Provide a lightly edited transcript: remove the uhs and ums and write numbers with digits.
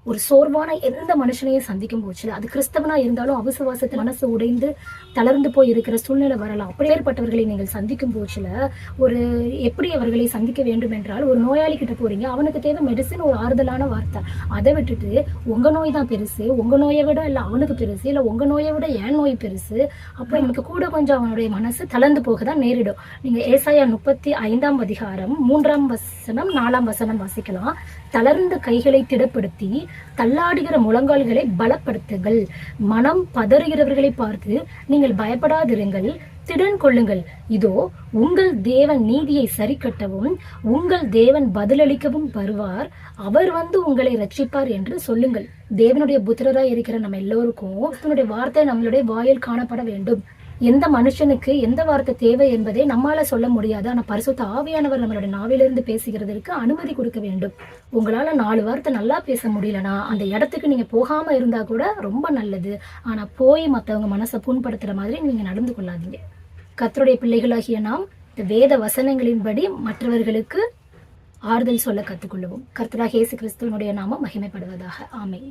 ஒரு சோர்வான எந்த மனுஷனையும் சந்திக்கும் போச்சுல, அது கிறிஸ்தவனா இருந்தாலும் அவிசுவாசத்தில் மனசு உடைந்து தளர்ந்து போய் இருக்கிற சூழ்நிலை வரலாம். அப்படியேற்பட்டவர்களை நீங்கள் சந்திக்கும் போச்சுல, ஒரு எப்படி அவர்களை சந்திக்க வேண்டும் என்றால், ஒரு நோயாளி கிட்ட போறீங்க, அவனுக்கு தேவை மெடிசின், ஒரு ஆறுதலான வார்த்தை. அதை விட்டுட்டு உங்க நோய் தான் பெருசு, உங்க நோயை விட இல்ல அவனுக்கு பெருசு, இல்ல உங்க நோயை விட என் நோய் பெருசு, அப்ப எனக்கு கூட கொஞ்சம் அவனுடைய மனசு தளர்ந்து போக தான் நேரிடும். நீங்க ஏசாயா 35 அதிகாரம் 3 வசனம் 4 வசனம் வாசிக்கலாம். தளர்ந்த கைகளை திடப்படுத்தி தள்ளாடுகிற முழங்கால்களை பலப்படுத்துங்கள். மனம் பதறுகிறவர்களை பார்த்து நீங்கள் பயப்படாதிருங்கள், திடன் கொள்ளுங்கள். இதோ உங்கள் தேவன் நீதியை சரி கட்டவும் உங்கள் தேவன் பதிலளிக்கவும் வருவார். அவர் வந்து உங்களை ரட்சிப்பார் என்று சொல்லுங்கள். தேவனுடைய புத்திரராய் இருக்கிற நம்ம எல்லோருக்கும் அவனுடைய வார்த்தை நம்மளுடைய வாயில் காணப்பட வேண்டும். எந்த மனுஷனுக்கு எந்த வார்த்தை தேவை என்பதை நம்மால சொல்ல முடியாது. ஆனா பரிசுத்த ஆவியானவர் நம்மளுடைய நாவிலிருந்து பேசுகிறதற்கு அனுமதி கொடுக்க வேண்டும். உங்களால 4 வார்த்தை நல்லா பேச முடியலனா அந்த இடத்துக்கு நீங்க போகாம இருந்தா கூட ரொம்ப நல்லது. ஆனா போய் மத்தவங்க மனசை புண்படுத்துற மாதிரி நீங்க நடந்து கொள்ளாதீங்க. கர்த்தருடைய பிள்ளைகளாகிய நாம் இந்த வேத வசனங்களின்படி மற்றவர்களுக்கு ஆறுதல் சொல்ல கற்றுக்கொள்ளுவோம். கர்த்தராகிய இயேசு கிறிஸ்துவினுடைய நாமம் மகிமைப்படுவதாக. ஆமென்.